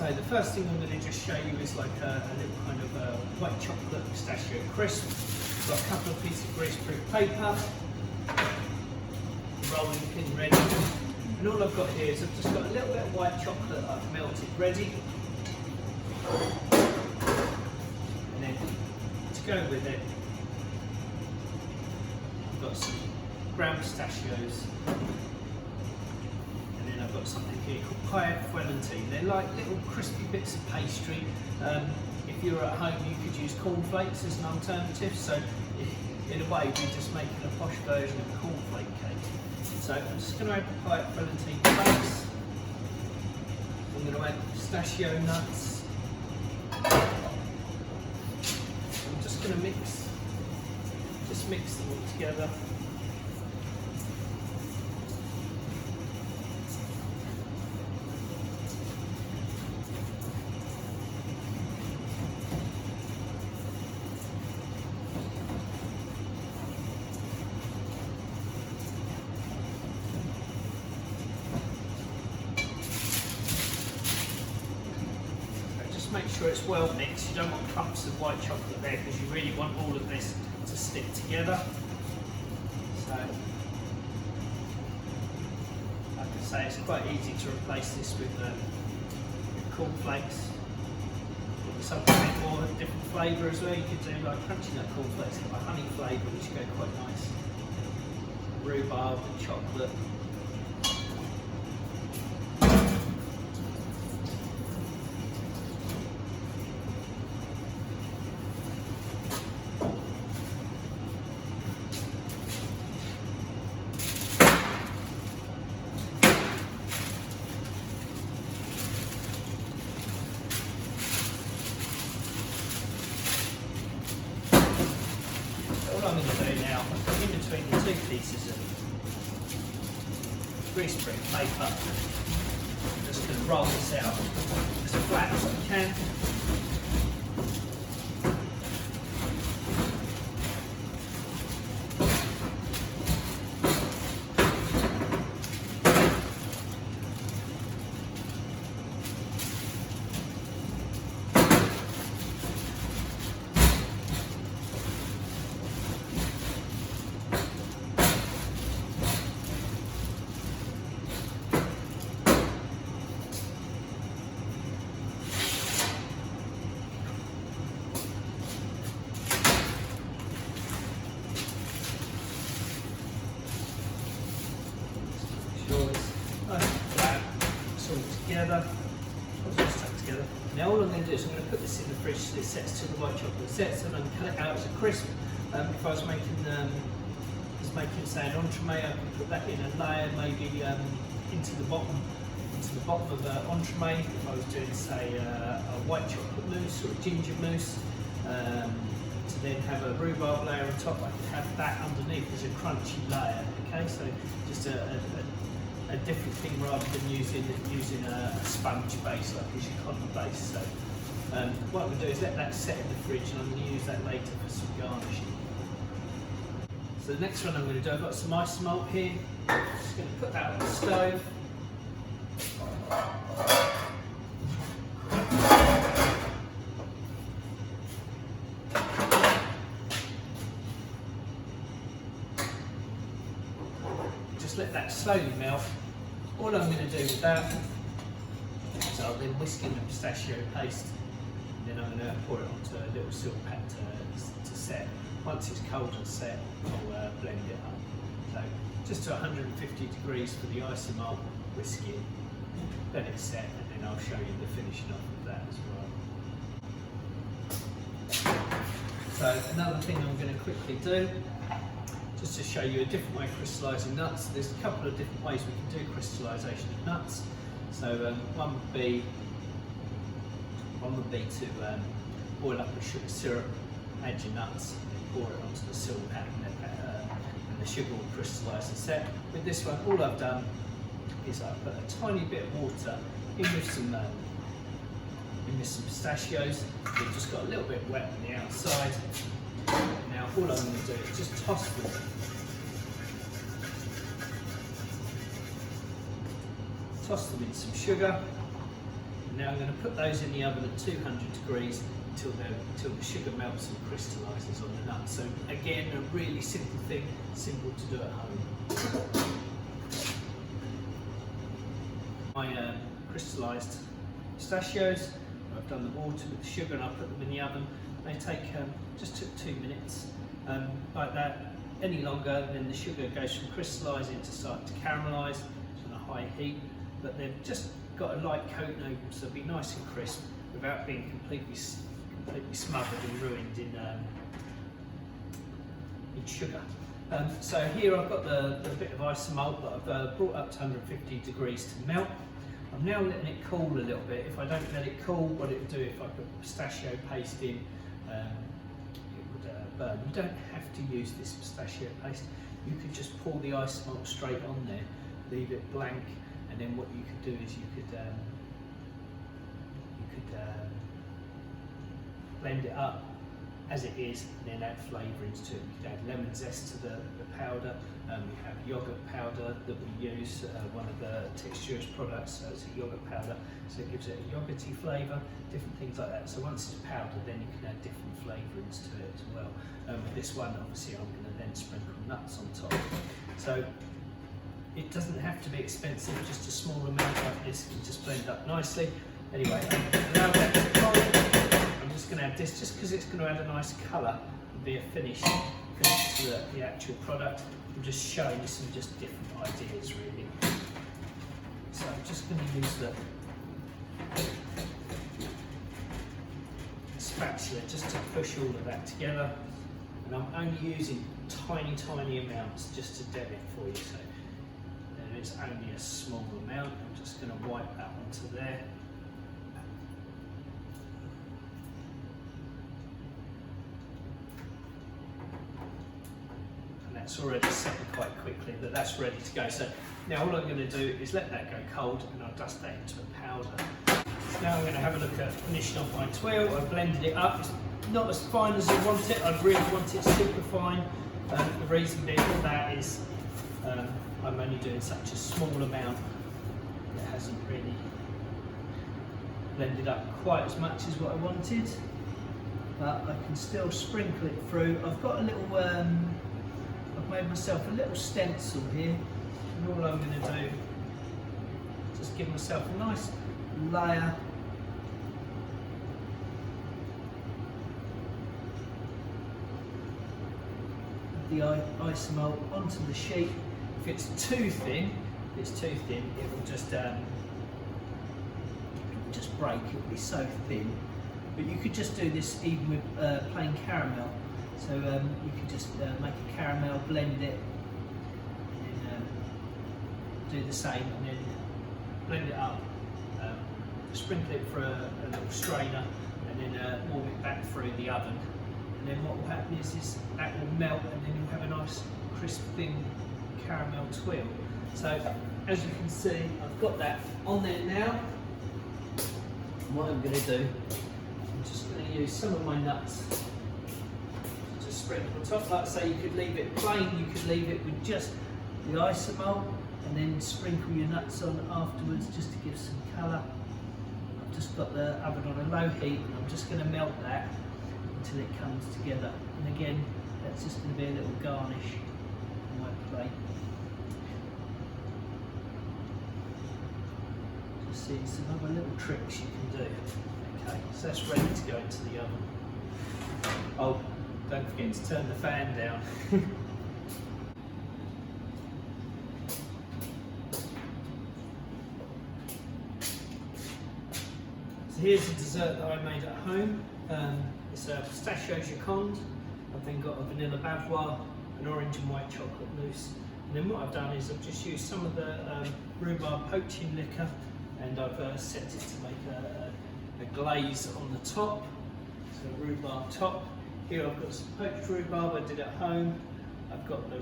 So the first thing I'm going to just show you is like a little kind of white chocolate pistachio crisp. I've got a couple of pieces of greaseproof paper, rolling pin ready, and all I've got here is I've just got a little bit of white chocolate I've melted ready, and then to go with it I've got some ground pistachios, and then I've got something here called pie Florentine. They're like little crispy bits of pastry. If you're at home you could use cornflakes as an alternative, so in a way we're just making a posh version of a cornflake cake. So I'm just going to add the pie Florentine flakes. I'm going to add pistachio nuts. I'm just going to mix them all together. Make sure it's well mixed. You don't want clumps of white chocolate there because you really want all of this to stick together. So, like I say, it's quite easy to replace this with cornflakes. Or something a bit more different flavour as well. You could do like crunchy nut cornflakes, got a honey flavour which go quite nice. Rhubarb and chocolate. What I'm going to do now, in between the two pieces of greaseproof paper, I'm just going to roll this out as flat as I can. Together. Now all I'm going to do is I'm going to put this in the fridge so it sets till the white chocolate sets, and I'm going to cut it out as a crisp. If I was making say an entremet, I could put that in a layer, maybe into the bottom of the entremet. If I was doing say a white chocolate mousse or a ginger mousse, to then have a rhubarb layer on top, I could have that underneath as a crunchy layer. Okay, so just a different thing rather than using a sponge base like as your cotton base. So what I'm going to do is let that set in the fridge, and I'm going to use that later for some garnishing. So the next one I'm going to do, I've got some ice malt here. I'm just going to put that on the stove. Just let that slowly melt. All I'm going to do with that is I'll then whisk in the pistachio paste, and then I'm going to pour it onto a little silk pack to set. Once it's cold and set, I'll blend it up. So just to 150 degrees for the isomalt, whisk in, let it set, and then I'll show you the finishing off of that as well. So another thing I'm going to quickly do, just to show you a different way of crystallizing nuts. There's a couple of different ways we can do crystallization of nuts. So one would be to boil up a sugar syrup, add your nuts, and pour it onto the silk pan, and the sugar will crystallize and set. With this one, all I've done is I put a tiny bit of water in with some pistachios. They've just got a little bit wet on the outside. Now all I'm going to do is just toss them in some sugar. And now I'm going to put those in the oven at 200 degrees until the sugar melts and crystallises on the nut. So again, a really simple thing, simple to do at home. My crystallised pistachios, I've done the water with the sugar and I put them in the oven. They take just took 2 minutes, like that. Any longer, then the sugar goes from crystallising to starting to caramelise on a high heat. But they've just got a light coat over them, so they'll be nice and crisp without being completely smothered and ruined in sugar. So here I've got the bit of ice malt that I've brought up to 150 degrees to melt. I'm now letting it cool a little bit. If I don't let it cool, what it would do if I put pistachio paste in, it would burn. You don't have to use this pistachio paste. You could just pour the ice malt straight on there, leave it blank, and then what you could do is you could blend it up as it is, and then add flavourings to it. You could add lemon zest to the powder. We have yoghurt powder that we use, one of the Textures products, so it's a yoghurt powder, so it gives it a yoghurty flavour, different things like that. So once it's powdered, then you can add different flavourings to it as well. With this one, obviously, I'm going to then sprinkle nuts on top. So it doesn't have to be expensive, just a small amount like this can just blend up nicely. Anyway, allow that to cool. I'm just going to add this just because it's going to add a nice colour and be a finish to the actual product. I'm just showing you some just different ideas really. So I'm just going to use the spatula just to push all of that together. And I'm only using tiny amounts just to deb it for you. So there is only a small amount. I'm just going to wipe that onto there. That's already settled quite quickly, but that's ready to go. So now all I'm going to do is let that go cold and I'll dust that into a powder. Now I'm going to have a look at finishing off my tuile. I've blended it up. It's not as fine as I want it. I'd really want it super fine. The reason being for that is I'm only doing such a small amount. It hasn't really blended up quite as much as what I wanted, but I can still sprinkle it through. I've got a little I've made myself a little stencil here, and all I'm going to do is just give myself a nice layer of the ice malt onto the sheet. If it's too thin, it will just break. It will be so thin. But you could just do this even with plain caramel. So you can just make a caramel, blend it, and then do the same, and then blend it up, sprinkle it through a little strainer, and then warm it back through the oven. And then what will happen is that will melt, and then you'll have a nice crisp thin caramel tuile. So as you can see, I've got that on there now. And what I'm going to do, I'm just going to use some of my nuts. Sprinkle on top. Like I say, you could leave it plain, you could leave it with just the isomalt and then sprinkle your nuts on afterwards just to give some colour. I've just got the oven on a low heat and I'm just going to melt that until it comes together. And again, that's just going to be a little garnish on my plate. Just seeing some other little tricks you can do. Okay, so that's ready to go into the oven. Oh, don't forget to turn the fan down. So here's the dessert that I made at home. It's a pistachio giconde. I've then got a vanilla bavarois, an orange and white chocolate mousse. And then what I've done is I've just used some of the rhubarb poaching liquor, and I've set it to make a glaze on the top, so a rhubarb top. Here I've got some poached rhubarb I did at home. I've got the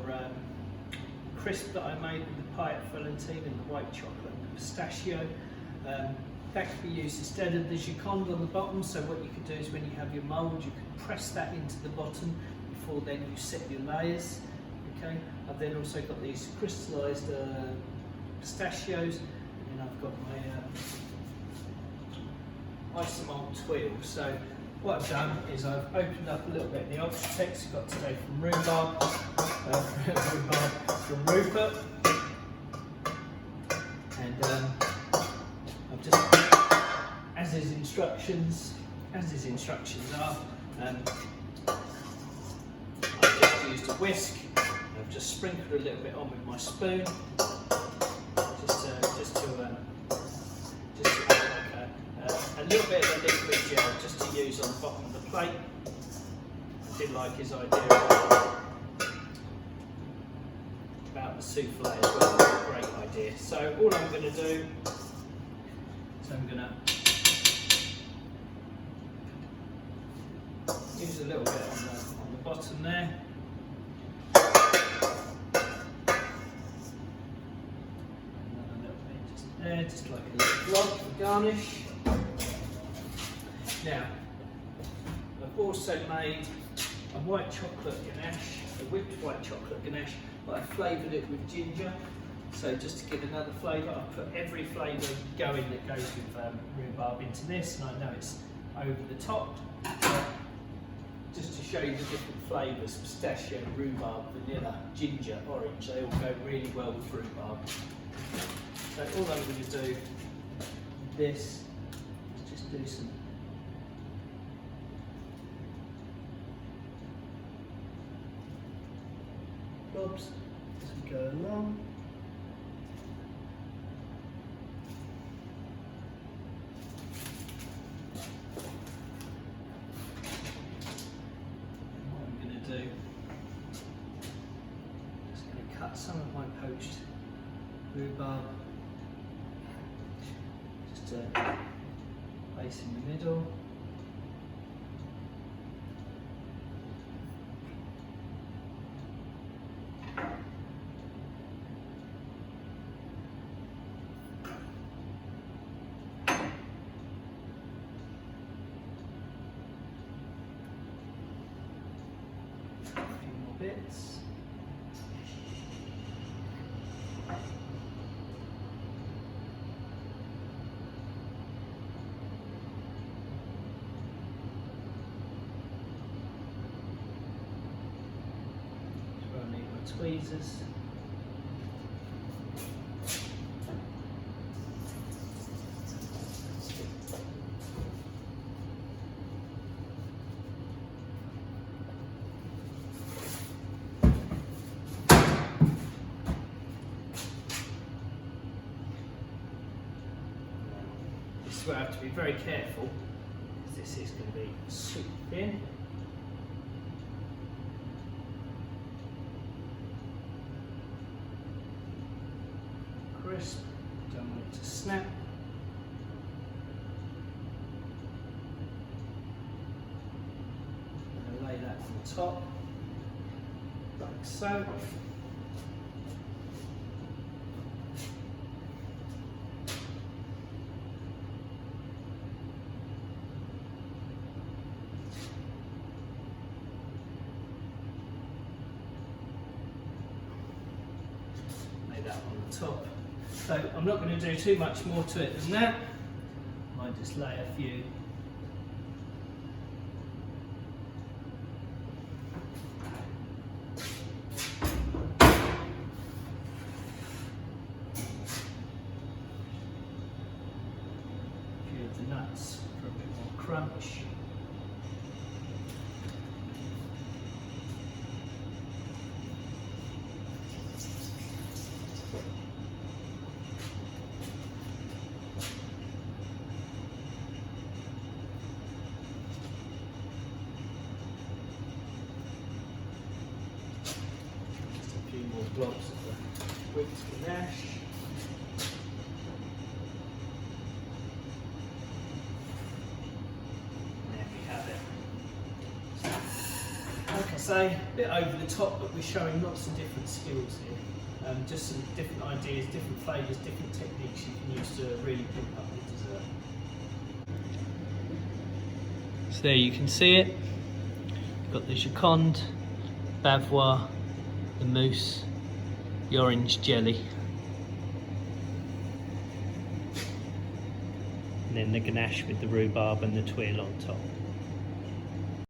crisp that I made with the pie at Valentine and the white chocolate and the pistachio. That could be used instead of the giconde on the bottom. So what you could do is when you have your mould, you could press that into the bottom before then you set your layers. Okay. I've then also got these crystallised pistachios, and then I've got my ice and malt tuile. So what I've done is I've opened up a little bit of the Ultratex I've got today from Rhubarb, from Rupert, and I've just, as his instructions are, I've just used a whisk. I've just sprinkled a little bit on with my spoon, just to add like a little bit of a liquid gel just to use on the bottom of the plate. I did like his idea about the souffle as well. Great idea. So all I'm going to do is I'm going to use a little bit on the bottom there. Another little bit just there, just like a little blob for garnish. Now, I've also made a white chocolate ganache, a whipped white chocolate ganache, but I flavoured it with ginger. So just to give another flavour, I've put every flavour going that goes with rhubarb into this, and I know it's over the top. Just to show you the different flavours: pistachio, rhubarb, vanilla, ginger, orange. They all go really well with rhubarb. So all I'm going to do with this is just do some blobs as we go along. Just going to cut some of my poached rhubarb, just to place in the middle. Bits. That's where I need my tweezers. I have to be very careful because this is going to be super thin. Crisp, don't want it to snap. I'm going to lay that on the top, like so. That on the top. So I'm not going to do too much more to it than that. I might just lay a few of the nuts for a bit more crunch. Blobs of the whipped ganache. There we have it. Like I say, a bit over the top, but we're showing lots of different skills here. Just some different ideas, different flavours, different techniques you can use to really pimp up the dessert. So there you can see it. You've got the Joconde, Bavois, the mousse, the orange jelly. And then the ganache with the rhubarb and the tuile on top.